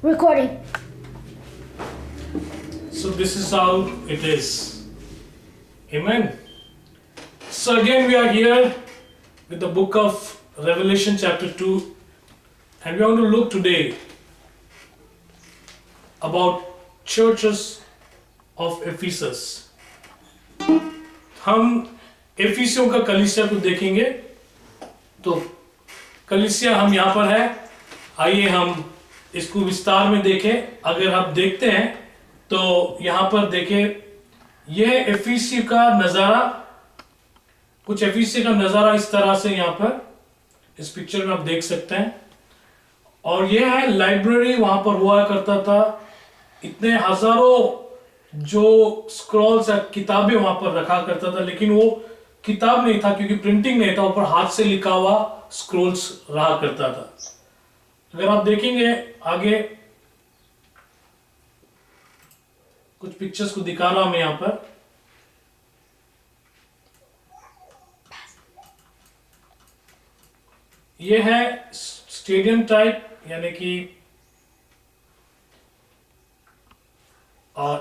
Recording. So this is how it is. Amen. So again we are here with the book of Revelation chapter 2, and we want to look today about churches of Ephesus. हम एफिसियों का कलीसिया को देखेंगे। तो कलीसिया हम यहाँ पर है, आइए हम इसको विस्तार में देखें। अगर आप देखते हैं तो यहाँ पर देखें, यह एफिसी का नज़ारा, कुछ एफिसी का नज़ारा इस तरह से यहाँ पर इस पिक्चर में आप देख सकते हैं। और यह है लाइब्रेरी, वहाँ पर हुआ करता था। इतने हजारों जो स्क्रॉल्स या किताबें वहाँ पर रखा करता था, लेकिन वो किताब नहीं था क्योंकि प्रिंटिंग नहीं था, ऊपर हाथ से लिखा हुआ स्क्रोल्स रहा करता था। अगर आप देखेंगे आगे, कुछ पिक्चर्स को दिखा रहा हूं मैं यहाँ पर। ये है स्टेडियम टाइप, यानी कि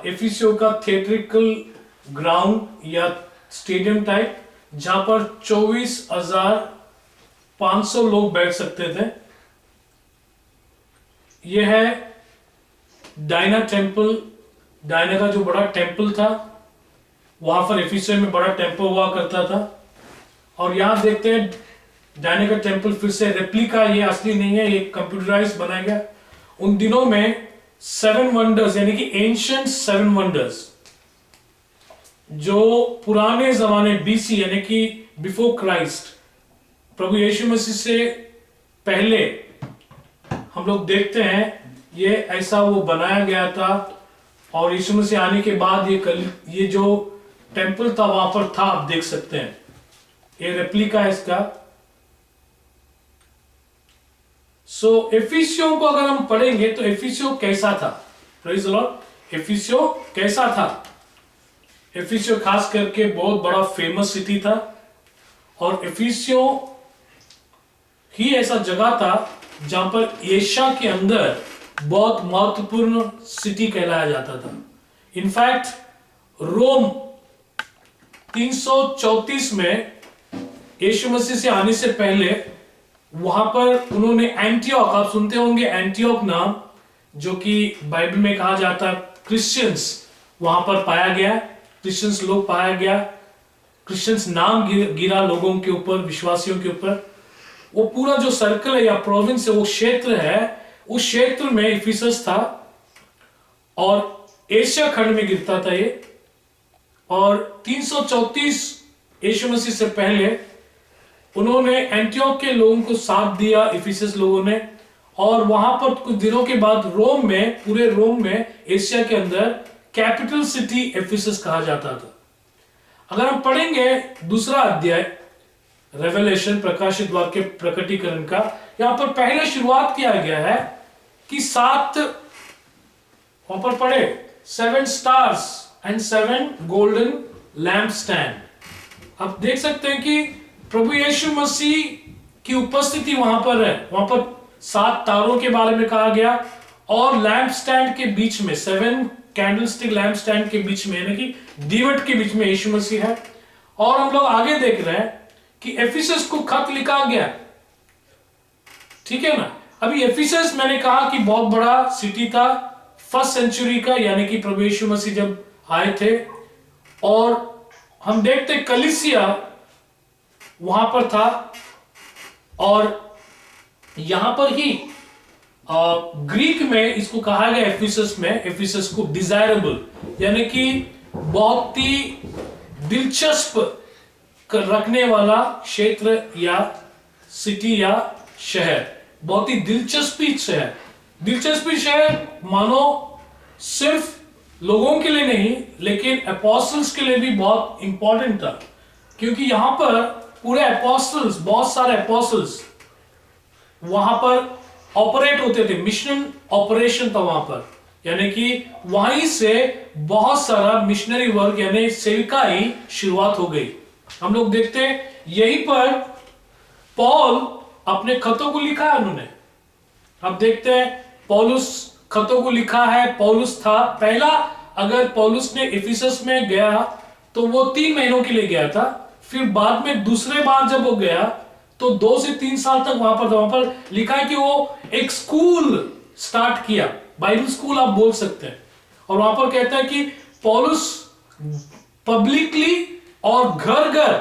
एफिसियो का थिएट्रिकल ग्राउंड या स्टेडियम टाइप, जहां पर 24,500 लोग बैठ सकते थे। यह है डायना टेम्पल, डायना का जो बड़ा टेम्पल था, वहां पर एफिसियो में बड़ा टेम्पल हुआ करता था। और यहां देखते हैं डायना का टेम्पल फिर से रेप्लिका, ये असली नहीं है, ये कंप्यूटराइज बनाया गया। उन दिनों में 7 वंडर्स यानी कि एंशिएंट 7 वंडर्स, जो पुराने जमाने बीसी यानी कि बिफोर क्राइस्ट, प्रभु यीशु मसीह से पहले हम लोग देखते हैं, ये ऐसा वो बनाया गया था। और यीशु मसीह आने के बाद ये जो टेम्पल था वहां पर था, आप देख सकते हैं, ये रेप्लिका है इसका। सो एफिसियो को अगर हम पढ़ेंगे तो एफिसियो कैसा था? Praise the Lord. एफिसियो कैसा था? एफिसियो खास करके बहुत बड़ा फेमस सिटी था, और एफिसियो ही ऐसा जगह था जहां पर एशिया के अंदर बहुत महत्वपूर्ण सिटी कहलाया जाता था। इनफैक्ट रोम 334 में यीशु मसीह से आने से पहले वहां पर उन्होंने एंटियोक, आप सुनते होंगे एंटियोक नाम, जो कि बाइबल में कहा जाता है क्रिश्चियंस वहां पर पाया गया, क्रिश्चियंस लोग पाया गया, क्रिश्चियंस नाम गिरा लोगों के ऊपर, विश्वासियों के ऊपर। वो पूरा जो सर्कल है या प्रोविंस है, वो क्षेत्र है, उस क्षेत्र में इफिसस था, और एशिया खंड में गिरता था ये। और 334 यीशु मसीह से पहले उन्होंने एंटियोक के लोगों को साथ दिया, इफिसस लोगों ने। और वहां पर कुछ दिनों के बाद रोम में, पूरे रोम में, एशिया के अंदर कैपिटल सिटी एफिसस कहा जाता था। अगर हम पढ़ेंगे दूसरा अध्याय रेवलेशन, प्रकाशित वाक्य प्रकटीकरण का, यहां पर पहले शुरुआत किया गया है कि 7, वहां पर पढ़े 7 stars and 7 golden lamp stand. आप देख सकते हैं कि प्रभु यीशु मसीह की उपस्थिति वहां पर है। वहां पर 7 तारों के बारे में कहा गया, और लैम्प स्टैंड के बीच में 7 कैंडलस्टिक लैम्प स्टैंड के बीच में, यानी कि दीवट के बीच में यीशु मसीह है। और हम लोग आगे देख रहे हैं कि एफिसस को खत लिखा गया, ठीक है ना। अभी एफिसस मैंने कहा कि बहुत बड़ा सिटी था, फर्स्ट सेंचुरी का, यानी कि प्रभु यीशु मसीह जब आए थे। और हम देखते कलीसिया वहां पर था, और यहां पर ही ग्रीक में इसको कहा गया एफिसस में, एफिसस को डिजायरेबल, यानी कि बहुत ही दिलचस्प रखने वाला क्षेत्र या सिटी या शहर, बहुत ही दिलचस्पी शहर। दिलचस्पी शहर मानो सिर्फ लोगों के लिए नहीं, लेकिन एपोस्टल्स के लिए भी बहुत इंपॉर्टेंट था, क्योंकि यहां पर पूरे एपोस्टल्स, बहुत सारे एपोस्टल्स वहां पर ऑपरेट होते थे, मिशन ऑपरेशन था वहां पर, यानी कि वहीं से बहुत सारा मिशनरी वर्क यानी सेविकाई शुरुआत हो गई। हम लोग देखते हैं यहीं पर पौल अपने खतों को लिखा है उन्होंने। अब देखते हैं पौलुस खतों को लिखा है पौलुस था। पहला अगर पौलुस ने इफिसस में गया तो वो 3 महीनों के लिए गया था, फिर बाद में दूसरे बार जब वो गया तो 2 से 3 साल तक वहां पर था। वहां पर लिखा है कि वो एक स्कूल स्टार्ट किया, बाइबल स्कूल आप बोल सकते हैं। और वहां पर कहता है कि पौलुस पब्लिकली और घर घर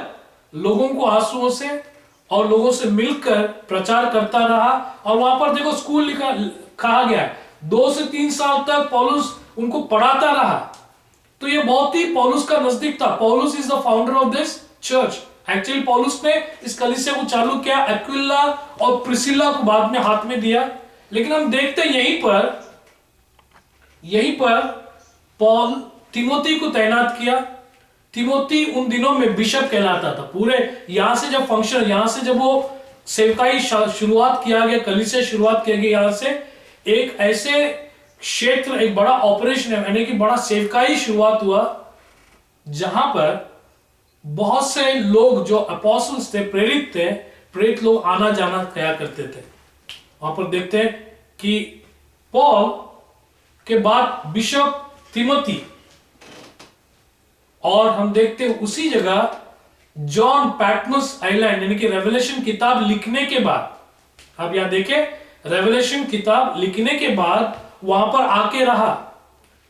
लोगों को आंसुओं से और लोगों से मिलकर प्रचार करता रहा। और वहां पर देखो स्कूल लिखा कहा गया है, 2 से 3 साल तक पौलुस उनको पढ़ाता रहा। तो ये बहुत ही पौलुस का नजदीक था। पौलुस is the founder of this church. Actually पौलुस ने इस कलीसिया को चालू किया, एक्विला और प्रिसिला को बाद में हाथ में दिया। लेकिन हम देखते हैं यहीं पर पौल तिमोथी को तैनात किया। तिमोथी उन दिनों में बिशप कहलाता था। पूरे यहां से जब फंक्शन, यहां से जब वो सेवकाई शुरुआत किया गया, कलीसिया शुरुआत किया गया, यहां से एक ऐसे क्षेत्र, एक बड़ा ऑपरेशन है, यानी कि बड़ा सेवकाई शुरुआत हुआ जहां पर बहुत से लोग जो अपोस्टल्स थे, प्रेरित थे, प्रेरित लोग आना जाना किया करते थे। वहां पर देखते हैं कि पॉल के बाद बिशप तिमोथी, और हम देखते हैं उसी जगह जॉन पैटमोस आइलैंड, यानी कि रेवलेशन किताब लिखने के बाद, अब यहां देखें, रेवलेशन किताब लिखने के बाद वहां पर आके रहा।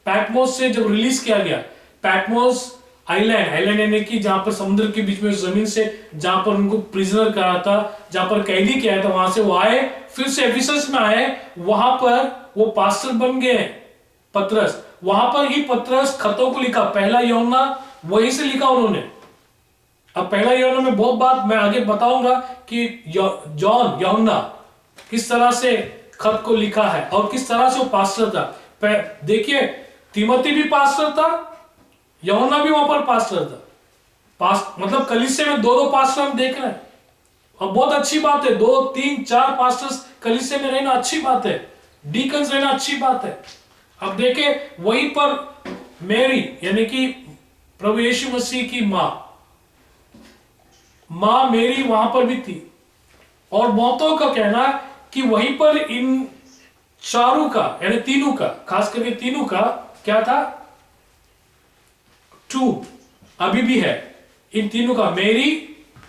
पैटमोस से जब रिलीज किया गया, पैटमोस आइलैंड यानी कि जहां पर समुद्र के बीच में जमीन से, जहां पर उनको प्रिजनर करा था, जहां पर कैदी किया था, वहां से वो आए, फिर से एफिसस में आए, वहां पर वो पास्टर बन गए पतरस। वहां पर ही पतरस खतों को लिखा, पहला यूहन्ना वहीं से लिखा उन्होंने। अब पहला यूहन्ना में बहुत बात मैं आगे बताऊंगा कि जॉन यूहन्ना किस तरह से खत को लिखा है और किस तरह से वो पास्टर था। देखिए, तिमोथी भी पास्टर था, यूहन्ना भी वहां पर पास्टर था। मतलब कलीसिया में 2-2 पास्टर हम देख रहे हैं, और बहुत अच्छी बात है। 2, 3, 4 पास्टर्स कलीसिया में रहना अच्छी बात है, डीकन्स रहना अच्छी बात है। अब देखे वहीं पर मैरी, यानी कि प्रभु यीशु मसीह की मां मैरी वहां पर भी थी। और बहुतों का कहना कि वहीं पर इन चारों का, यानी तीनों का, खास करके तीनों का क्या था, टू अभी भी है। इन तीनों का, मेरी,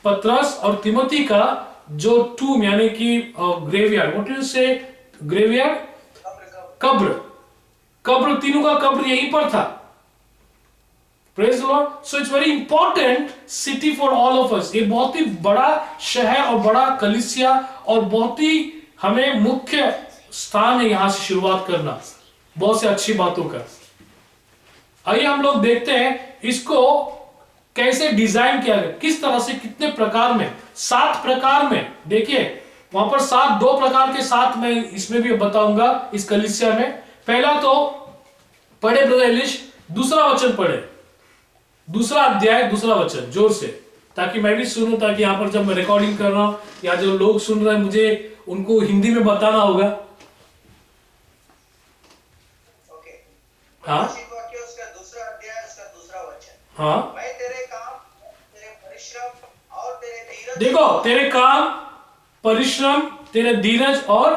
पतरस और तिमोथी का जो टूम, यानी कि ग्रेवयार्ड, व्हाट यू से, ग्रेवयार्ड, कब्र, तीनों का कब्र यहीं पर था। Praise the Lord. So it's very important city for all of us. ये बहुत ही बड़ा शहर और बड़ा कलीसिया, और बहुत ही हमें मुख्य स्थान है यहां से शुरुआत करना बहुत से अच्छी बातों का। आइए हम लोग देखते हैं इसको कैसे डिजाइन किया गया, किस तरह से, कितने प्रकार में, 7 प्रकार में। देखिए वहां पर 2 प्रकार के 7 मैं इसमें भी बताऊंगा इस कलीसिया में। पहला तो पढ़े ब्रदर एलिश, दूसरा वचन पढ़े, दूसरा अध्याय, दूसरा वचन, जोर से, ताकि मैं भी सुनूं, ताकि यहां पर जब मैं रिकॉर्डिंग कर रहा हूं या जो लोग सुन रहे हैं मुझे उनको हिंदी में बताना होगा। हाँ हाँ, मैं तेरे काम, तेरे परिश्रम और तेरे धीरज, देखो, तेरे काम, परिश्रम, तेरे धीरज, और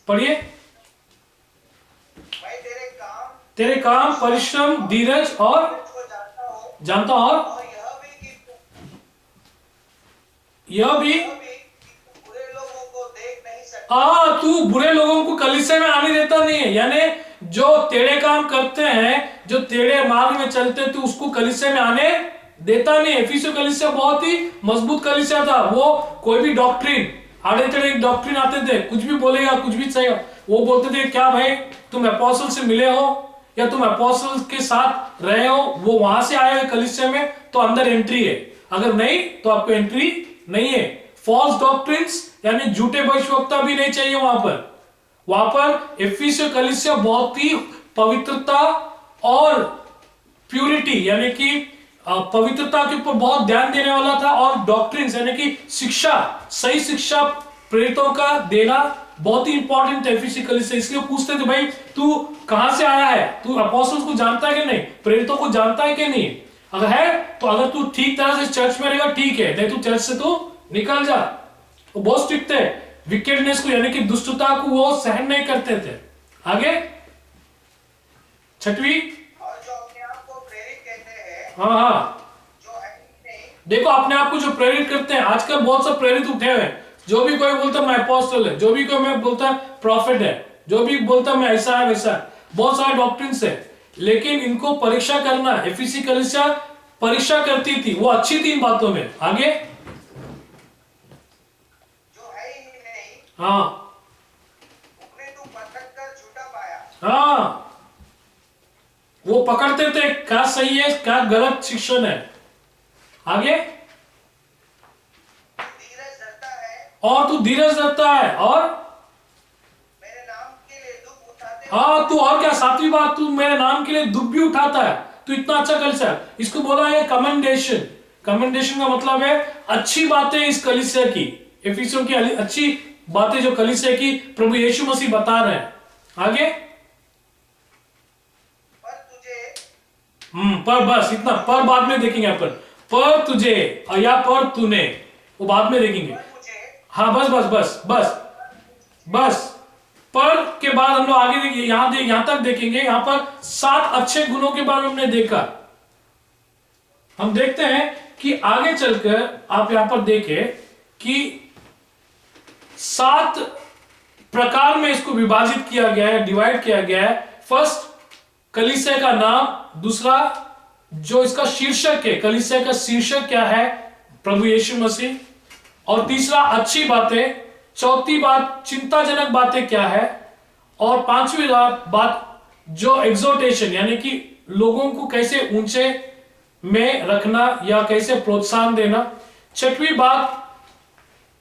पढ़िए, मैं तेरे काम, परिश्रम, धीरज और जानता हूं, और यह भी बुरे लोगों को देख नहीं सकता। तू बुरे लोगों को कलीसिया में आने देता नहीं है, यानी जो टेढ़े काम करते हैं, जो टेढ़े मार्ग में चलते हैं, तो उसको कलीसिया में आने देता नहीं। एफिसो कलीसिया बहुत ही मजबूत कलीसिया था। वो कोई भी डॉक्ट्रिन, आड़े टेढ़े डॉक्ट्रिन आते थे, कुछ भी बोलेगा, कुछ भी चाहिए, वो बोलते थे क्या भाई तुम अपोस्टल से मिले हो या तुम अपोस्टल के साथ रहे हो, वो वहां से आए हुए कलीसिया में तो अंदर एंट्री है, अगर नहीं तो आपको एंट्री नहीं है। फॉल्स डॉक्ट्रिन्स यानी झूठे भविष्यवक्ता भी नहीं चाहिए वहां पर एफिसो कलीसिया बहुत ही पवित्रता और प्यूरिटी, यानी कि पवित्रता के ऊपर बहुत ध्यान देने वाला था, और डॉक्ट्रिन्स यानी कि शिक्षा, सही शिक्षा प्रेरितों का देना बहुत ही इंपॉर्टेंट है एफिसो कलीसिया। इसलिए पूछते थे भाई तू कहां से आया है, तू अपोस्टल्स को जानता है कि नहीं, प्रेरितों को जानता है कि नहीं, अगर है तो अगर तू ठीक तरह से चर्च में रहेगा ठीक है, नहीं तो चर्च से तो निकल जा। वो बहुत स्ट्रिक्ट है। विकेडनेस को यानी कि दुष्टता को वो सहन नहीं करते थे। आगे 6वीं, और जो अपने आप को प्रेरित कहते हैं, हाँ हाँ, जो है ही नहीं, देखो अपने आप को जो प्रेरित करते हैं, आजकल बहुत से प्रेरित उठे हुए हैं। जो भी कोई बोलता मैं अपोस्टल है, जो भी कोई मैं बोलता प्रॉफिट है, जो भी बोलता मैं ऐसा है वैसा है, बहुत सारे डॉक्ट्रिन्स है, लेकिन इनको परीक्षा करना, एफिसी कलीसिया परीक्षा करती थी, वो अच्छी थी इन बातों में। आगे जो है ही नहीं, हाँ उन्हें तू पकड़ कर झूठा पाया। हाँ, वो पकड़ते थे क्या सही है क्या गलत शिक्षण है। आगे तू धीरज धरता है, और तू धीरज रखता है और मेरे नाम के लिए दुख उठाते हाँ तू, और क्या 7वीं बात, तू मेरे नाम के लिए दुख भी उठाता है। तू इतना अच्छा कलिसिया, इसको बोला है कमेंडेशन। कमेंडेशन का मतलब है अच्छी बातें इस कलिसिया की, एफिसियों की अच्छी बातें जो कलिसिया की प्रभु यीशु मसीह बता रहे हैं। आगे पर तुझे, पर बस इतना, पर बाद में देखेंगे अपन, पर तुझे या पर तूने, वो बाद में देखेंगे। पर मुझे, हाँ बस बस बस बस बस, पर के बाद हम लोग आगे देखिए, यहां तक देखेंगे। यहां पर 7 अच्छे गुणों के बारे में हमने देखा। हम देखते हैं कि आगे चलकर आप यहां पर देखें कि 7 प्रकार में इसको विभाजित किया गया है, डिवाइड किया गया है। फर्स्ट, कलीसिया का नाम। दूसरा, जो इसका शीर्षक है, कलीसिया का शीर्षक क्या है, प्रभु यीशु मसीह। और तीसरा, अच्छी बातें। चौथी बात, चिंताजनक बातें क्या है। और 5वीं बात, जो एग्जोटेशन यानी कि लोगों को कैसे ऊंचे में रखना या कैसे प्रोत्साहन देना। 6वीं बात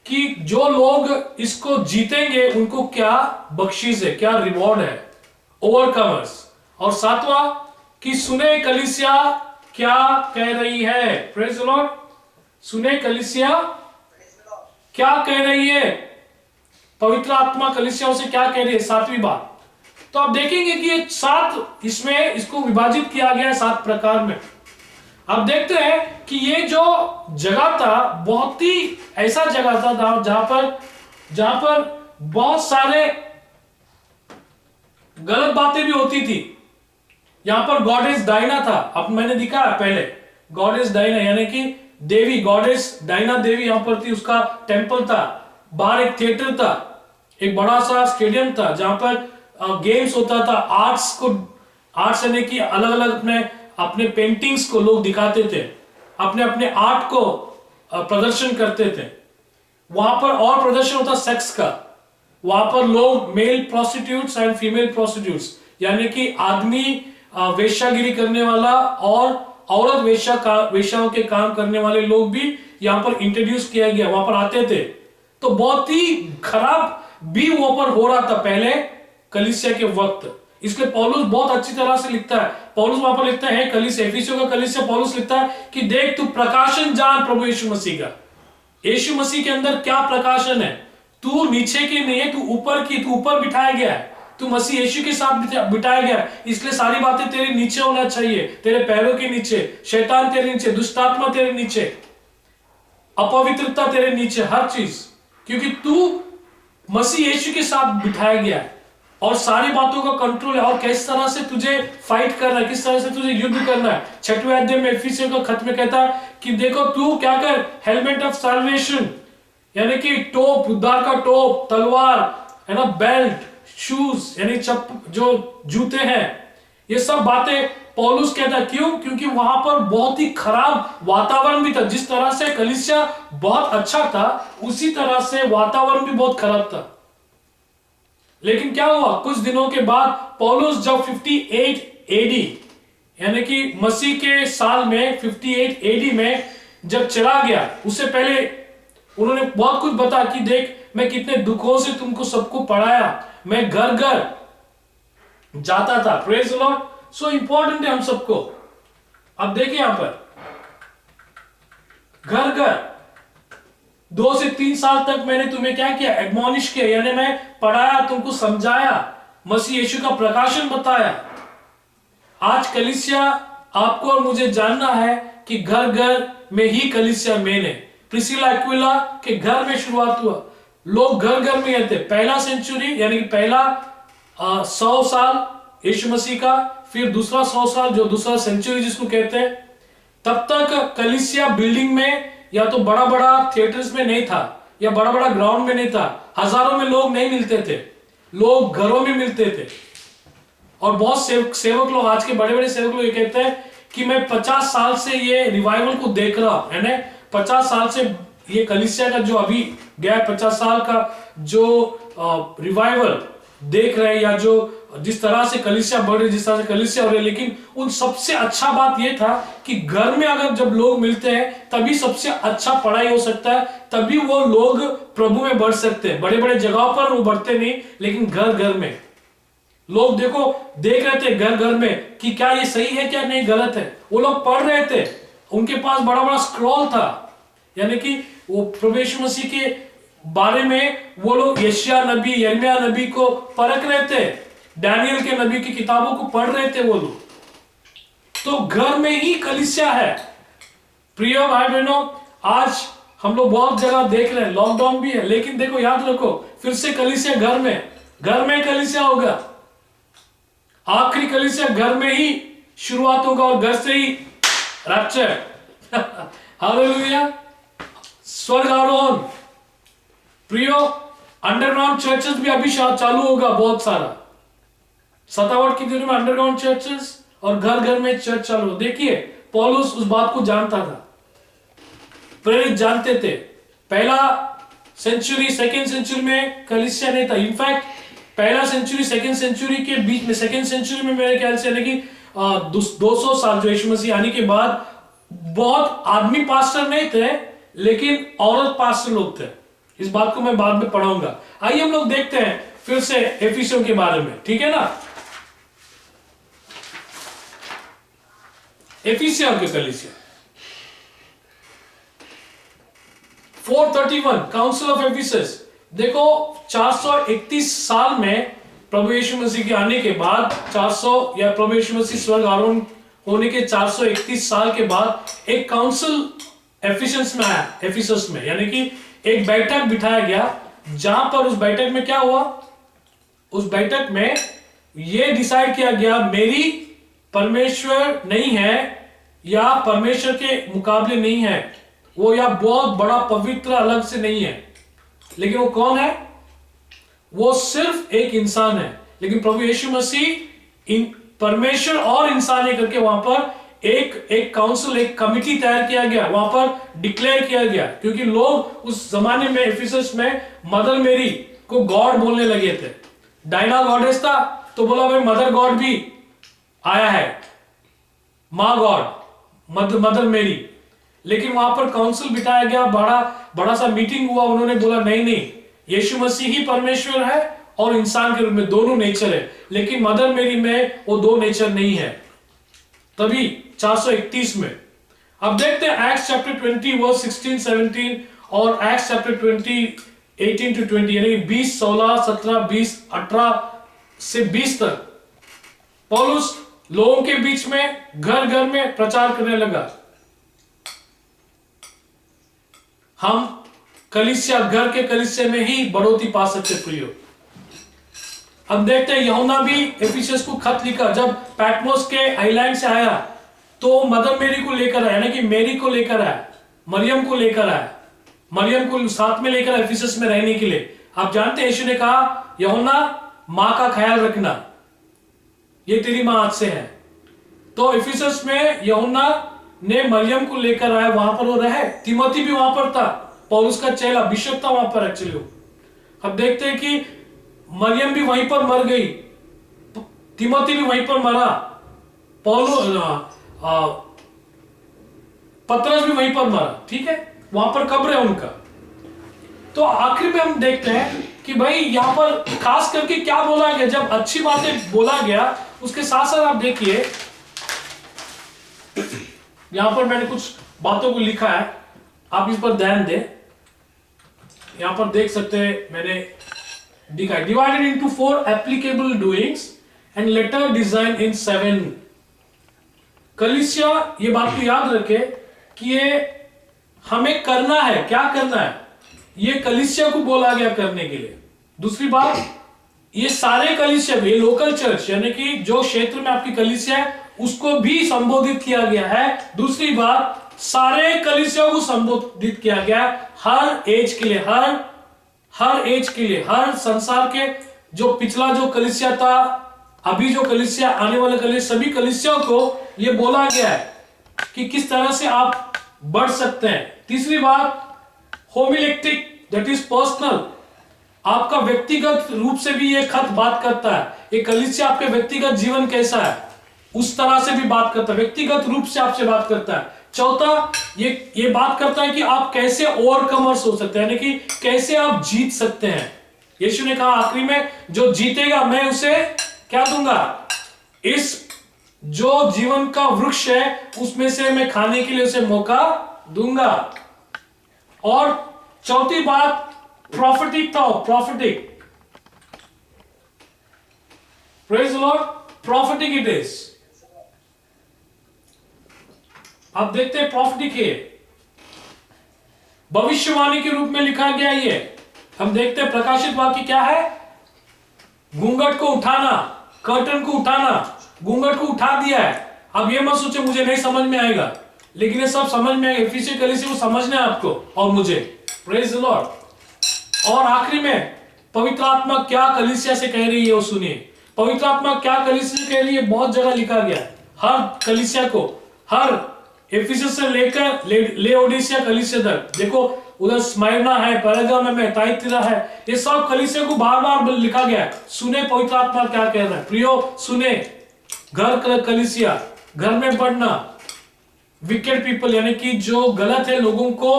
कि जो लोग इसको जीतेंगे उनको क्या बख्शीश है, क्या रिवॉर्ड है, ओवरकमर्स। और 7वां कि सुने कलीसिया क्या कह रही है। Praise the Lord. सुने कलीसिया क्या कह रही है, पवित्र आत्मा कलीसियाओं से क्या कह रही है, 7वीं बात। तो आप देखेंगे कि ये 7 इसमें इसको विभाजित किया गया है 7 प्रकार में। आप देखते हैं कि ये जो जगह था बहुत ही ऐसा जगह था जहां पर बहुत सारे गलत बातें भी होती थी। यहां पर गॉडेस डायना था, अब मैंने दिखा पहले, गॉडेस डायना यानी कि देवी, गॉडेस डायना देवी यहां पर थी, उसका टेंपल था। बाहर एक थिएटर था, एक बड़ा सा स्टेडियम था जहां पर गेम्स होता था। आर्ट्स यानी कि अलग अलग अपने पेंटिंग्स को लोग दिखाते थे, अपने अपने आर्ट को प्रदर्शन करते थे। वहां पर और प्रदर्शन होता सेक्स का। वहां पर लोग male prostitutes and female prostitutes यानी कि आदमी वेश्यागिरी करने वाला और औरत वेश्याओं के काम करने वाले लोग भी यहां पर इंट्रोड्यूस किया गया, वहां पर आते थे। तो बहुत ही खराब भी वहां पर हो रहा था पहले कलीसिया के वक्त। इसलिए पौलुस बहुत अच्छी तरह से लिखता है। पौलुस वहां पर लिखता है कलीसिया, एफिसियों का कलीसिया, पौलुस लिखता है कि देख तू प्रकाशन जान प्रभु यीशु मसीह का। यीशु मसीह के अंदर क्या प्रकाशन है, तू नीचे की नहीं है, तू ऊपर की, तू ऊपर बिठाया गया है, तू मसीह यीशु के साथ बिठाया गया है। इसलिए सारी बातें तेरे नीचे होना चाहिए, तेरे पैरों के नीचे, शैतान तेरे नीचे, दुष्टात्मा तेरे नीचे, अपवित्रता तेरे नीचे, हर चीज, क्योंकि तू मसीह यीशु के साथ बिठाया गया है और सारी बातों का कंट्रोल है। और किस तरह से तुझे फाइट करना है, किस तरह से तुझे युद्ध करना है। 6वें अध्याय में एफिसियों का खत में कहता है कि देखो तू क्या कर, हेलमेट ऑफ सल्वेशन यानी कि टोप, उद्धार का टोप, तलवार है ना, बेल्ट, शूज यानी जो जूते हैं, ये सब बातें पौलुस कहता है। क्यों? क्योंकि वहां पर बहुत ही खराब वातावरण भी था। जिस तरह से कलीसिया बहुत अच्छा था, उसी तरह से वातावरण भी बहुत खराब था। लेकिन क्या हुआ, कुछ दिनों के बाद पौलुस जब 58 एडी यानी कि मसीह के साल में 58 एडी में जब चला गया, उससे पहले उन्होंने बहुत कुछ बता कि देख मैं कितने दुखों से तुमको सबको पढ़ाया, मैं घर घर जाता था। Praise the Lord. So important है हम सबको। अब देखिए यहां पर घर घर 2 से 3 साल तक मैंने तुम्हें क्या किया, एडमॉनिश किया, यानी मैं पढ़ाया, तुमको समझाया, मसीह यीशु का प्रकाशन बताया। आज कलीसिया आपको और मुझे जानना है कि घर घर में ही कलीसिया मेन है। प्रिसिला एक्विला के घर में शुरुआत हुआ, लोग घर घर में रहते। पहला सेंचुरी यानी कि पहला 100 साल यीशु मसीह का, फिर दूसरा 100 साल जो दूसरा सेंचुरी जिसको कहते हैं, तब तक कलीसिया बिल्डिंग में या तो बड़ा बड़ा थिएटर्स में नहीं था या बड़ा बड़ा ग्राउंड में नहीं था, हजारों में लोग नहीं मिलते थे, लोग घरों में मिलते थे। और बहुत सेवक लोग, आज के बड़े बड़े सेवक लोग ये कहते हैं कि मैं 50 साल से ये रिवाइवल को देख रहा हूं, यानी 50 साल से ये कलीसिया का जो अभी गया 50 साल का जो रिवाइवल देख रहे हैं, या जो जिस तरह से कलीसिया बढ़ रही, जिस तरह से कलीसिया हो रही है, लेकिन उन सबसे अच्छा बात यह था कि घर में अगर जब लोग मिलते हैं तभी सबसे अच्छा पढ़ाई हो सकता है, तभी वो लोग प्रभु में बढ़ सकते हैं। बड़े बड़े जगहों पर वो बढ़ते नहीं, लेकिन घर घर में लोग देख रहे थे घर घर में कि क्या ये सही है क्या नहीं गलत है। वो लोग पढ़ रहे थे, उनके पास बड़ा बड़ा स्क्रॉल था, यानी कि वो प्रभु यीशु मसीह के बारे में वो लोग यशायाह नबी, यिर्मयाह नबी को परख रहे थे, दानियल के नबी की किताबों को पढ़ रहे थे वो लोग। तो घर में ही कलीसिया है। प्रिय भाई बहनों, आज हम लोग बहुत जगह देख रहे हैं, लॉकडाउन भी है, लेकिन देखो याद रखो फिर से कलीसिया घर में कलीसिया होगा। आखिरी कलीसिया घर में ही शुरुआत होगा और घर से ही रैप्चर। हालेलुया, स्वर्ग आरोहण। प्रियो, अंडरग्राउंड चर्चेस भी अभी चालू होगा बहुत सारा। सतावट की दिनों में अंडरग्राउंड चर्चेस और घर घर में चर्च चालू। देखिए पौलुस उस बात को जानता था, प्रेरित जानते थे। पहला सेंचुरी सेकेंड सेंचुरी में कलीसिया नहीं था। इनफैक्ट पहला सेंचुरी सेकेंड सेंचुरी के बीच में, सेकेंड सेंचुरी में मेरे ख्याल से यानी कि 200 साल जो यीशु मसीह आने के बाद बहुत आदमी पास्टर नहीं थे, लेकिन औरत पास्टर लोग थे। इस बात को मैं बाद में पढ़ाऊंगा। आइए हम लोग देखते हैं फिर से एफिसियों के बारे में, ठीक है ना। एफिसियों के कलीसिया 431 काउंसिल ऑफ एफिसस। देखो 431 साल में प्रभु यीशु मसीह के आने के बाद 400 या प्रभु यीशु मसीह स्वर्ग आरोहण होने के 431 साल के बाद एक काउंसिल एफिसस में आया, एफिसस में, यानी कि एक बैठक बिठाया गया, जहां पर उस बैठक में क्या हुआ, उस बैठक में यह डिसाइड किया गया मेरी परमेश्वर नहीं है या परमेश्वर के मुकाबले नहीं है वो, या बहुत बड़ा पवित्र अलग से नहीं है, लेकिन वो कौन है, वो सिर्फ एक इंसान है। लेकिन प्रभु यीशु मसीह परमेश्वर और इंसान है करके वहां पर एक काउंसिल, एक कमिटी तैयार किया गया, वहां पर डिक्लेयर किया गया। क्योंकि लोग उस जमाने में एफिसस में मदर मेरी को गॉड बोलने लगे थे। डायना गॉडेस था तो बोला भाई मदर गॉड भी आया है, मां गॉड, मदर मेरी। लेकिन वहां पर काउंसिल बिठाया गया, बड़ा सा मीटिंग हुआ, उन्होंने बोला नहीं, यीशु मसीह ही परमेश्वर है और इंसान के रूप में दोनों नेचर है, लेकिन मदर मेरी में वो दो नेचर नहीं है। तभी 431 में। अब देखते हैं एक्ट्स चैप्टर 20 वर्स 16-17 और एक्ट्स चैप्टर 20 18-20, यानी 20, 16, 17, 20, 18 से 20 तक पौलुस लोगों के बीच में घर घर में प्रचार करने लगा। हम कलीसिया, घर के कलीसिया में ही बढ़ोतरी पा सकते प्रियो। अब देखते हैं यूहन्ना भी एफिसस को खत लिखा। जब पैटमोस के आइलैंड से आया तो मदर मेरी को लेकर आया, यानी कि मेरी को लेकर आया, मरियम को लेकर आया, मरियम को साथ में लेकर एफिसस में रहने के लिए। आप जानते हैं यीशु ने कहा यूहन्ना मां का ख्याल रखना, ये तेरी मां आज से है। तो एफिसस में यूहन्ना ने मरियम को लेकर आया, वहां पर वो रहे। तिमोथी भी वहां पर था, पौलुस का चेला, बिशप था वहां पर एक्चुअली। अब देखते हैं कि मरियम भी वहीं पर मर गई, तिमोथी भी वहीं पर मरा, पतरस भी वहीं पर मरा, ठीक है, वहां पर कब्र है उनका। तो आखिर में हम देखते हैं कि भाई यहां पर खास करके क्या बोला गया। जब अच्छी बातें बोला गया उसके साथ साथ आप देखिए यहां पर मैंने कुछ बातों को लिखा है, आप इस पर ध्यान दें। यहां पर देख सकते हैं मैंने divided into 4 applicable doings and letter design in 7। कलीसिया, ये बात को याद रखे कि ये हमें करना है, क्या करना है, ये कलीसिया को बोला गया करने के लिए। दूसरी बात, ये सारे कलीसिया, ये लोकल चर्च यानी कि जो क्षेत्र में आपकी कलीसिया है उसको भी संबोधित किया गया है। दूसरी बात, सारे कलीसिया को संबोधित किया गया हर एज के लिए, हर एज के लिए, हर संसार के, जो पिछला जो कलीसिया था, अभी जो कलीसिया, आने वाले कलीसिया, सभी कलीसिया को यह बोला गया है कि किस तरह से आप बढ़ सकते हैं। तीसरी बात, होमिलेक्टिक, दैट इज पर्सनल, आपका व्यक्तिगत रूप से भी ये खत बात करता है। ये कलीसिया आपके व्यक्तिगत जीवन कैसा है उस तरह से भी बात करता है, व्यक्तिगत रूप से आपसे बात करता है। चौथा, ये बात करता है कि आप कैसे ओवरकमर्स हो सकते हैं, यानी कि कैसे आप जीत सकते हैं। यीशु ने कहा आखिरी में, जो जीतेगा मैं उसे क्या दूंगा, इस जो जीवन का वृक्ष है उसमें से मैं खाने के लिए उसे मौका दूंगा। और चौथी बात, प्रॉफिटिक था, prophetic, praise the Lord, prophetic it is. आप देखते हैं प्रॉफिटिक है, भविष्यवाणी के रूप में लिखा गया। ये हम देखते हैं प्रकाशित वाक्य क्या है, घूंघट को उठाना, कर्टन को उठाना, घूंघट को उठा दिया है। अब ये मत सोचे मुझे नहीं समझ में आएगा, लेकिन ये सब समझ में आएगा। इफिसी कलीसिया को समझना है आपको और मुझे, प्रेज द लॉर्ड। और आखिरी में, पवित्र आत्मा क्या कलीसिया से कह रही है वो सुनिए। पवित्र आत्मा क्या कलीसिया से कह रही है, बहुत जगह लिखा गया है। हर कलीसिया को, हर एफिसस से लेकर लेओडिसिया कलीसिया तक, देखो उधर स्मायर्ना है, पेरगाम में, थाइतिरा है, ये सब कलीसिया को बार बार लिखा गया है। सुने पवित्र आत्मा क्या कह रहा है। प्रियो सुने, घर कलीसिया, घर में पढ़ना, विकेट पीपल यानी कि जो गलत है लोगों को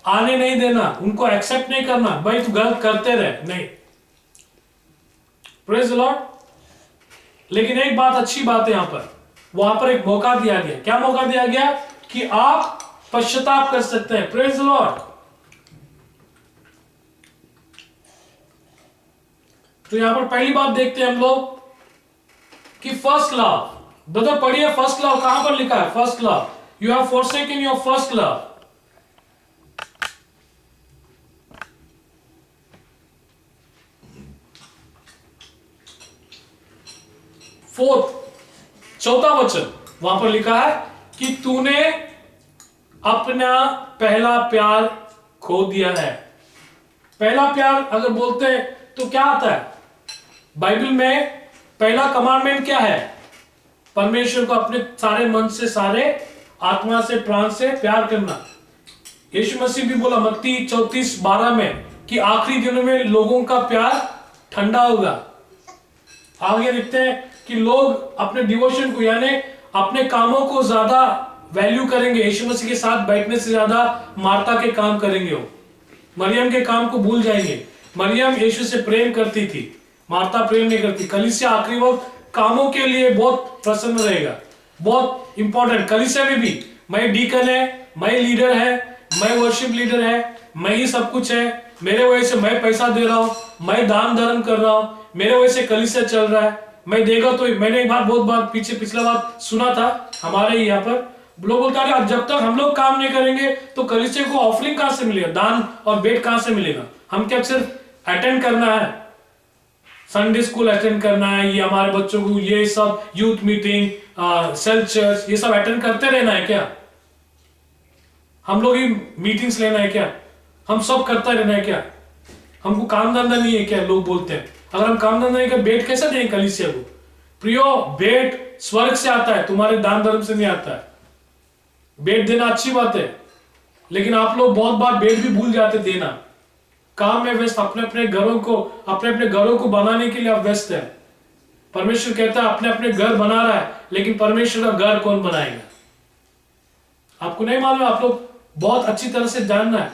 आने नहीं देना, उनको एक्सेप्ट नहीं करना, भाई तू गलत करते रहे, नहीं, प्रेज द लॉर्ड। लेकिन एक बात, अच्छी बात है, यहां पर वहां पर एक मौका दिया गया। क्या मौका दिया गया, कि आप पश्चाताप कर सकते हैं, प्रेज द लॉर्ड। तो यहां पर पहली बात देखते हैं हम लोग कि फर्स्ट लव, ब्रदर पढ़िए, फर्स्ट लव कहां पर लिखा है, first love, you have forsaken your first love. Fourth, चौथा वचन वहां पर लिखा है कि तूने अपना पहला प्यार खो दिया है। पहला प्यार अगर बोलते हैं तो क्या आता है बाइबल में, पहला कमांडमेंट क्या है, परमेश्वर को अपने सारे मन से, सारे आत्मा से, प्राण से प्यार करना। यीशु मसीह भी बोला मत्ती 34:12 में कि आखिरी दिनों में लोगों का प्यार ठंडा होगा। आगे देखते हैं कि लोग अपने डिवोशन को, यानी अपने कामों को ज्यादा वैल्यू करेंगे। यीशु मसीह के साथ बैठने से ज्यादा मार्ता के काम करेंगे, वो मरियम के काम को भूल जाएंगे। मरियम यीशु से प्रेम करती थी, मार्ता प्रेम नहीं करती। कलीसिया आखिरी वक्त कामों के लिए बहुत प्रसन्न रहेगा, बहुत इंपॉर्टेंट। कलीसिया में भी मैं डीकन है, मैं लीडर है, मैं वर्शिप लीडर है, मैं ही सब कुछ है, मेरे वजह से मैं पैसा दे रहा हूं, मैं दान धर्म कर रहा हूं, मेरे वजह से कलीसिया चल रहा है, मैं देगा तो। मैंने एक बार बहुत बार पिछला बार सुना था हमारे यहाँ पर, लोग बोलता है जब तक हम लोग काम नहीं करेंगे तो कलीसिया को ऑफरिंग कहां से मिलेगा, दान और बेट कहां से मिलेगा। हम क्या सिर्फ अटेंड करना है, संडे स्कूल अटेंड करना है, ये हमारे बच्चों को ये सब यूथ मीटिंग, सेल्फ चर्च, ये सब अटेंड करते रहना है क्या, हम लोग ही मीटिंग्स लेना है क्या, हम सब करता रहना है क्या, हमको काम धंधा नहीं है क्या, लोग बोलते हैं। अगर हम काम धंधा नहीं कर, बेट कैसे देंगे कलीसिया को। प्रियो, बेट स्वर्ग से आता है, तुम्हारे दान धर्म से नहीं आता है। बेट देना अच्छी बात है, लेकिन आप लोग बहुत बार बेट भी भूल जाते देना, काम में व्यस्त, अपने अपने घरों को बनाने के लिए आप व्यस्त है। परमेश्वर कहता है अपने अपने घर बना रहा है, लेकिन परमेश्वर का घर कौन बनाएगा, आपको नहीं मालूम। आप लोग बहुत अच्छी तरह से जानना है।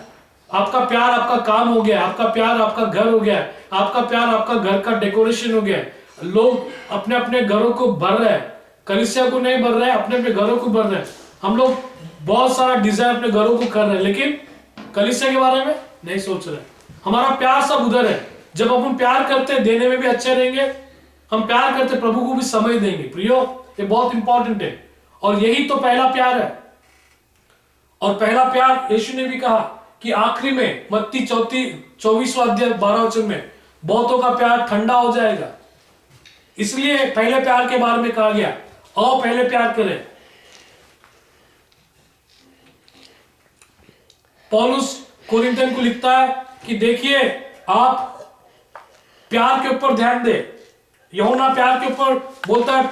आपका प्यार आपका काम हो गया, आपका प्यार आपका घर हो गया, आपका प्यार आपका घर का डेकोरेशन हो गया। लोग अपने अपने घरों को भर रहे हैं, कलीसिया को नहीं भर रहे हैं, अपने अपने घरों को भर रहे हैं। हम लोग बहुत सारा डिजाइन अपने घरों को कर रहे हैं, लेकिन कलीसिया के बारे में नहीं सोच रहे। हमारा प्यार सब उधर है। जब अपन प्यार करते देने में भी अच्छे रहेंगे, हम प्यार करते प्रभु को भी समय देंगे। प्रियो, ये बहुत इंपॉर्टेंट है, और यही तो पहला प्यार है। और पहला प्यार यीशु ने भी कहा कि आखिरी में मत्ती 24वां अध्याय 12 वचन में बहुतों का प्यार ठंडा हो जाएगा। इसलिए पहले प्यार के बारे में कहा गया, आओ पहले प्यार करें। पौलुस कोरिन्थियन को लिखता है कि देखिए आप प्यार के ऊपर ध्यान दे। यूहन्ना प्यार के ऊपर बोलता है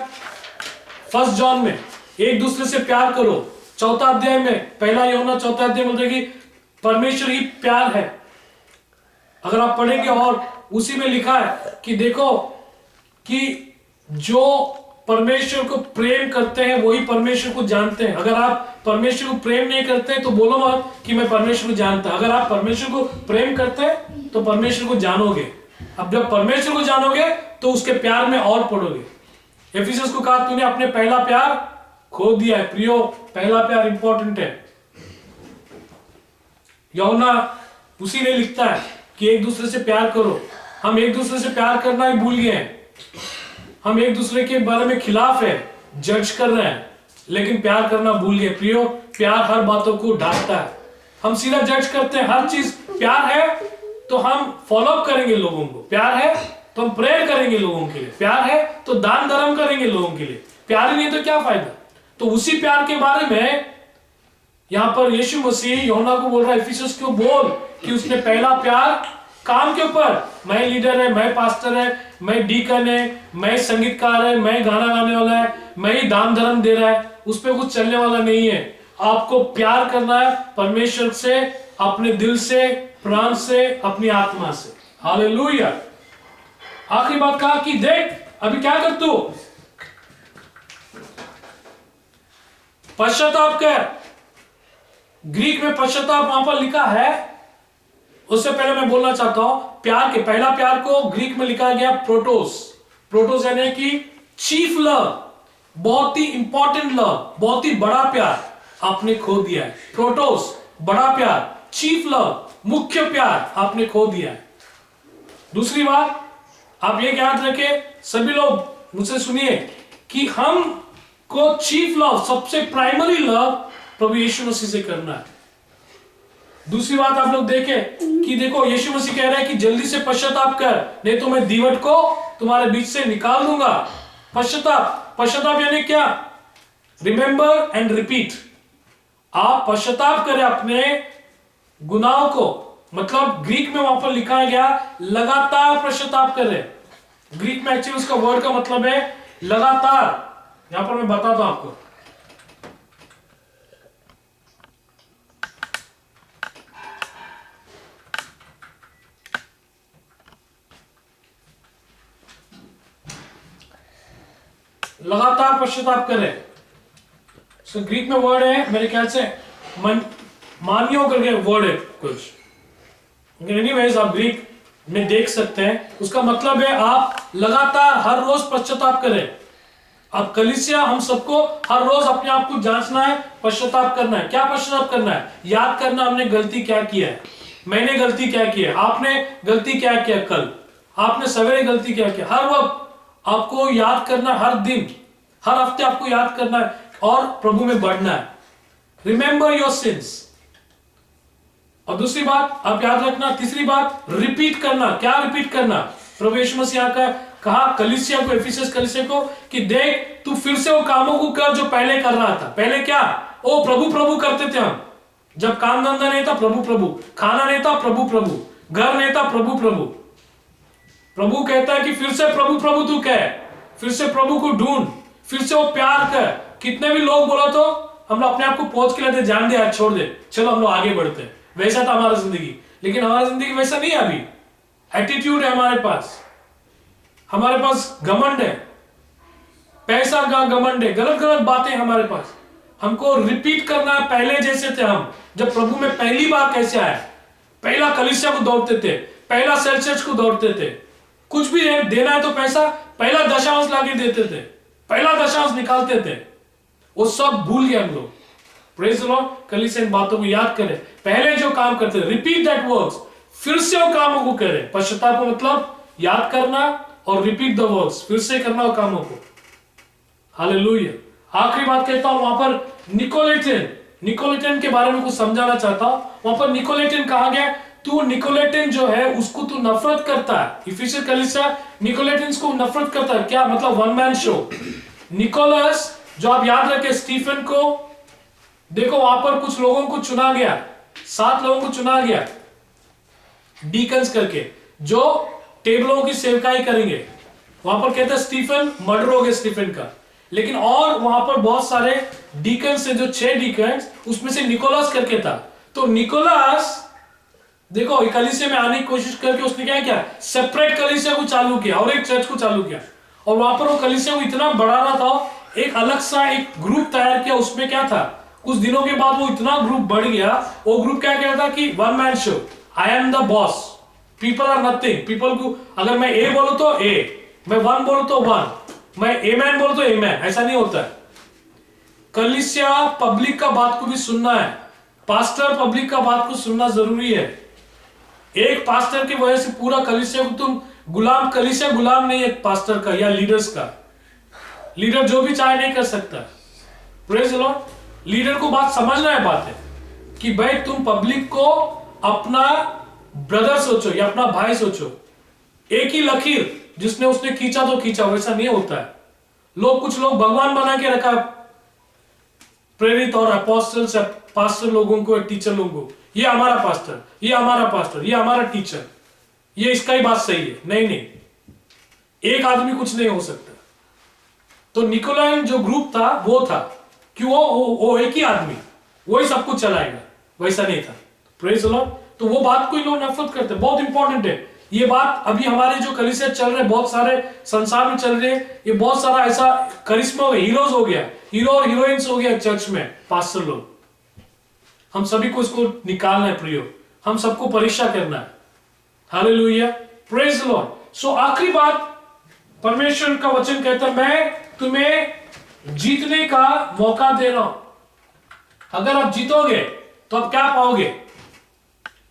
1 जॉन में, एक दूसरे से प्यार करो। 4 अध्याय में, पहला यूहन्ना 4 अध्याय में बोलता है कि परमेश्वर ही प्यार है। अगर आप पढ़ेंगे और उसी में लिखा है कि देखो कि जो परमेश्वर को प्रेम करते हैं वही परमेश्वर को जानते हैं। अगर आप परमेश्वर को प्रेम नहीं करते तो बोलो मत कि मैं परमेश्वर को जानता। अगर आप परमेश्वर को प्रेम करते हैं तो परमेश्वर को जानोगे। अब जब परमेश्वर को जानोगे तो उसके प्यार में और पड़ोगे। एफिसस को कहा तूने अपने पहला प्यार खो दिया है। प्रियो, पहला प्यार इंपॉर्टेंट है। यूहन्ना उसी ने लिखता है कि एक दूसरे से प्यार करो। हम एक दूसरे से प्यार करना ही भूल गए हैं। हम एक दूसरे के बारे में खिलाफ है, जज कर रहे हैं, लेकिन प्यार करना भूल गए। प्रियो, प्यार हर बातों को ढांकता है। हम सीधा जज करते हैं, हर चीज प्यार है तो हम फॉलोअप करेंगे लोगों को, प्यार है तो हम प्रेयर करेंगे लोगों के लिए, प्यार है तो दान धर्म करेंगे लोगों के लिए। प्यार ही नहीं तो क्या फायदा। तो उसी प्यार के बारे में यहां पर यीशु मसीह यूहन्ना को बोल रहा है, इफिसस को बोल कि उसने पहला प्यार काम के ऊपर, मैं लीडर है, मैं पास्टर है, मैं डीकन है, मैं संगीतकार है, मैं गाना गाने वाला है, मैं ही दान धर्म दे रहा है, उस पर कुछ चलने वाला नहीं है। आपको प्यार करना है परमेश्वर से, अपने दिल से, प्राण से, अपनी आत्मा से। हालेलुया। आखिरी बात कहा कि देख अभी क्या कर तू, पश्चाताप कर। ग्रीक में पश्चाताप वहां पर लिखा है। उससे पहले मैं बोलना चाहता हूं, प्यार के पहला प्यार को ग्रीक में लिखा गया प्रोटोस। प्रोटोस यानी कि चीफ लव, बहुत ही इंपॉर्टेंट लव, बहुत ही बड़ा प्यार आपने खो दिया है। प्रोटोस बड़ा प्यार, चीफ लव मुख्य प्यार आपने खो दिया है। दूसरी बात आप ये याद रखें, सभी लोग मुझसे सुनिए कि हम को चीफ लव, सबसे प्राइमरी लव प्रभु यीशु मसीह से करना है। दूसरी बात आप लोग देखें कि देखो यीशु मसीह कह रहा है कि जल्दी से पश्चाताप कर, नहीं तो मैं दीवट को तुम्हारे बीच से निकाल दूंगा। पश्चाताप यानी क्या? Remember and repeat. आप पश्चाताप करें अपने गुनाहों को, मतलब ग्रीक में वहां पर लिखा गया लगातार पश्चाताप करें। ग्रीक में एक्चुअली उसका वर्ड का मतलब है लगातार। यहां पर मैं बताता हूं आपको। लगातार पश्चाताप करें, सो ग्रीक में वर्ड है मेरे ख्याल से मानियो करके वर्ड है कुछ। एनीवेज आप ग्रीक में देख सकते हैं, उसका मतलब है आप लगातार हर रोज पश्चाताप करें। अब कलीसिया हम सबको हर रोज अपने आप को जांचना है, पश्चाताप करना है। क्या पश्चाताप करना है? याद करना हमने गलती क्या किया है, मैंने गलती क्या किया, आपने गलती क्या किया, कल आपने सवेरे गलती क्या किया। हर वक्त आपको याद करना, हर दिन हर हफ्ते आपको याद करना है और प्रभु में बढ़ना है। Remember your sins. और दूसरी बात आप याद रखना, तीसरी बात रिपीट करना। क्या रिपीट करना? प्रभु यीशु मसीह का कहा कलीसिया को, एफिसस कलीसिया को कि देख तू फिर से वो कामों को कर जो पहले कर रहा था। पहले क्या? ओ प्रभु प्रभु करते थे हम। जब काम धंधा नहीं था प्रभु प्रभु, खाना नहीं था प्रभु प्रभु, घर नहीं था प्रभु प्रभु। प्रभु कहता है कि फिर से प्रभु प्रभु तू कह, फिर से प्रभु को ढूंढ, फिर से वो प्यार कर। कितने भी लोग बोला तो हम लोग अपने आप को पहुंच के लेते, जान दे यार, छोड़ दे, चलो हम लोग आगे बढ़ते हैं। वैसा था हमारा जिंदगी, लेकिन हमारा जिंदगी वैसा नहीं है। अभी एटीट्यूड है हमारे पास घमंड है, पैसा का घमंड है, गलत गलत बातें हमारे पास। हमको रिपीट करना है पहले जैसे थे हम, जब प्रभु में पहली बार कैसे आए। पहला कलीसिया को दौड़ते थे, पहला सेल चर्च को दौड़ते थे, कुछ भी देना है तो पैसा पहला दशांश लाके देते थे, पहला दशांश निकालते थे। वो सब भूल गए हम लोग। Praise the Lord. कलीसिया इन बातों को याद करें, पहले जो काम करते थे, रिपीट दैट वर्क्स, फिर से वो कामों को करें। पश्चाताप को मतलब याद करना और रिपीट द वर्क्स, फिर से करना वो कामों को। हालेलुया। आखिरी बात कहता हूं, वहां पर निकोलेटिन निकोलेटन के बारे में कुछ समझाना चाहता हूं। वहां पर निकोलेटन कहा गया, तू निकोलेटन जो है उसको तू नफरत करता है। इफिसियंस कलीसिया निकोलेटन को नफरत करता है। क्या मतलब? One man show. निकोलस, जो आप याद रखें, स्टीफन को देखो वहां पर कुछ लोगों को चुना गया, 7 लोगों को चुना गया डीकन्स करके, जो टेबलों की सेवकाई करेंगे। वहां पर कहते हैं स्टीफन मर्डर हो गया स्टीफन का, लेकिन और वहां पर बहुत सारे डीकन्स से, जो 6 डीकन्स, उसमें से निकोलस करके था। तो निकोलस देखो कलीसिया में आने की कोशिश करके उसने क्या किया, सेपरेट कलीसिया को चालू किया और एक चर्च को चालू किया, और वहां पर वो कलीसिया को इतना बढ़ाना था, एक अलग सा एक ग्रुप तैयार किया। उसमें क्या था, कुछ दिनों के बाद वो इतना ग्रुप बढ़ गया, वो ग्रुप क्या कहता कि one man show, I am the boss, people are nothing. People को अगर मैं ए बोलूं तो ए, मैं वन बोलूं तो वन, मैं ए मैन बोलूं तो ए मैन, ऐसा नहीं होता है। कलीसिया पब्लिक का बात को भी सुनना है, पास्टर पब्लिक का बात को सुनना जरूरी है। एक पास्टर की वजह से पूरा कलीसिया को तुम गुलाम, कलीसिया गुलाम नहीं है पास्टर का या लीडर्स का। लीडर जो भी चाहे नहीं कर सकता। Praise the Lord. लीडर को बात समझना है, बात है कि भाई तुम पब्लिक को अपना ब्रदर सोचो या अपना भाई सोचो। एक ही लकीर जिसने उसने खींचा तो खींचा, वैसा नहीं होता है। कुछ लोग भगवान बना के रखा, प्रेरित और अपोस्टल से पास्टर लोगों को, टीचर लोगों को, ये हमारा पास्टर, ये हमारा पास्टर, ये हमारा टीचर, ये इसका ही बात सही है। नहीं नहीं, एक आदमी कुछ नहीं हो सकता। तो निकोलाइन जो ग्रुप था वो था कि वो एक ही आदमी, वो ही सब कुछ चलाएगा, वैसा नहीं था। Praise the Lord. तो वो बात को लोग नफरत करते हैं। बहुत इंपॉर्टेंट है ये बात। अभी हमारे जो कलीसिया चल रहे, बहुत सारे संसार में चल रहे, ये बहुत सारा ऐसा करिश्मा हो गया, हीरोज हो गया, हीरो और हीरोइंस हो गया चर्च में, पास्टर लोग। हम सभी को इसको निकालना है प्रियो, हम सबको परीक्षा करना है। Hallelujah, praise the Lord. So आखिरी बात, परमेश्वर का वचन कहता है, मैं तुम्हें जीतने का मौका दे रहा हूं। अगर आप जीतोगे तो आप क्या पाओगे?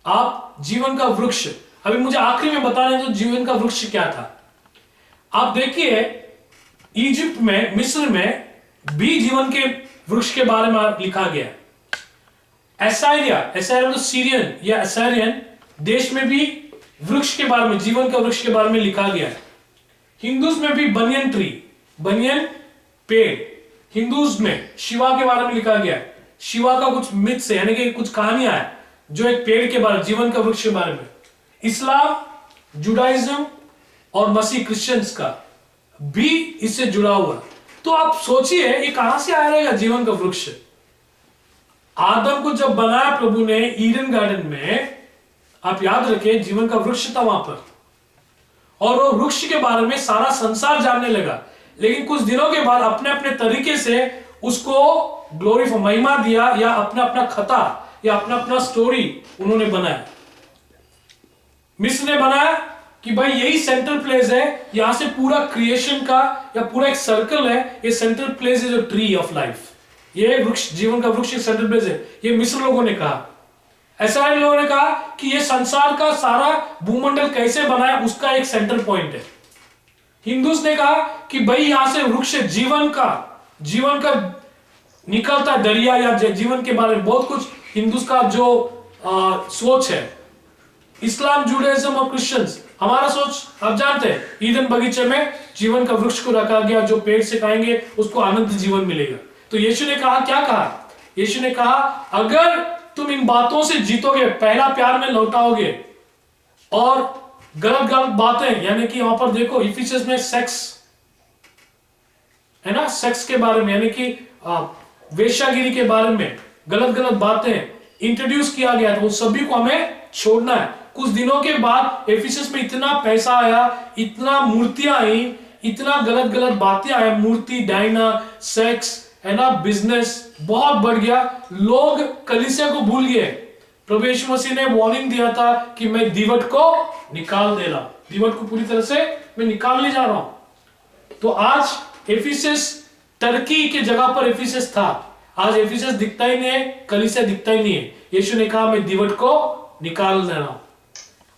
आप जीवन का वृक्ष। अभी मुझे आखिरी में बताने दो जीवन का वृक्ष क्या था। आप देखिए, इजिप्ट में, मिस्र में भी जीवन के वृक्ष के बारे में लिखा गया। एसायरिया मतलब सीरियन या एसायरियन देश में भी वृक्ष के बारे में, जीवन का वृक्ष के बारे में लिखा गया है। हिंदूज में भी बनियन ट्री, बनियन पेड़, हिंदूज में शिवा के बारे में लिखा गया है। शिवा का कुछ मिथ्स है, यानी कि कुछ कहानियां है जो एक पेड़ के बारे, जीवन का वृक्ष के बारे में। इस्लाम, जुडाइज्म और मसीह क्रिश्चियंस का भी इससे जुड़ा हुआ। तो आप सोचिए ये कहां से आ रहेगा जीवन का वृक्ष? आदम को जब बनाया प्रभु ने ईडन गार्डन में, आप याद रखें जीवन का वृक्ष था वहां पर, और वो वृक्ष के बारे में सारा संसार जानने लगा। लेकिन कुछ दिनों के बाद अपने अपने तरीके से उसको ग्लोरी, महिमा दिया, या अपना अपना खता या अपना अपना स्टोरी उन्होंने बनाया। मिस्र ने बनाया कि भाई यही सेंट्रल प्लेस है, यहां से पूरा क्रिएशन का या पूरा एक सर्कल है, ये सेंट्रल प्लेस है जो ट्री ऑफ लाइफ, ये वृक्ष, जीवन का वृक्ष एक सेंट्रल प्लेस है। ये मिस्र लोगों ने कहा। ऐसा इन लोगों ने कहा कि ये संसार का सारा भूमंडल कैसे बना है, उसका एक सेंटर पॉइंट है। हिंदूज ने कहा कि भाई यहां से वृक्ष जीवन का निकलता दरिया, या जीवन के बारे में बहुत कुछ हिंदूज का जो सोच है। इस्लाम, जुडाइज्म और क्रिश्चियंस, हमारा सोच आप जानते हैं, ईदन बगीचे में जीवन का वृक्ष को रखा गया, जो पेड़ से खाएंगे उसको अनंत जीवन मिलेगा। तो यीशु ने कहा, क्या कहा? यीशु ने कहा अगर तुम इन बातों से जीतोगे, पहला प्यार में लौटाओगे, और गलत बातें, यानी कि वहां पर देखो इफिसियंस में सेक्स है ना, सेक्स के बारे में, यानी कि वेश्यागिरी के बारे में गलत बातें इंट्रोड्यूस किया गया, तो वो सभी को हमें छोड़ना है। कुछ दिनों के बाद एफिसस में इतना पैसा आया, इतना मूर्तियां आई, इतना गलत बातें आया, मूर्ति, डायना, सेक्स है ना, बिजनेस बहुत बढ़ गया। लोग कलीसिया को भूल गए। प्रभु यीशु मसीह ने वार्निंग दिया था कि मैं दीवट को निकाल दे रहा, दीवट को पूरी तरह से मैं निकालने जा रहा हूं। तो आज एफिसस टर्की के जगह पर एफिसस था, आज एफिसस दिखता ही नहीं है, कलीसिया दिखता ही नहीं है। यीशु ने कहा मैं दीवट को निकाल दे रहा हूं।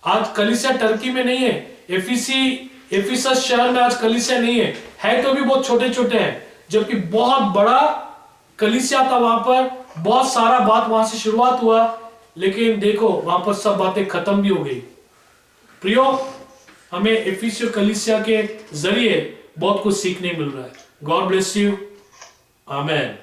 आज कलीसिया टर्की में नहीं है, एफिसस शहर में आज कलीसिया नहीं है तो भी बहुत छोटे छोटे हैं, जबकि बहुत बड़ा कलीसिया था वहां पर, बहुत सारा बात वहां से शुरुआत हुआ, लेकिन देखो वहां पर सब बातें खत्म भी हो गई। प्रियो, हमें इफिसियों कलीसिया के जरिए बहुत कुछ सीखने मिल रहा है। God bless you, amen.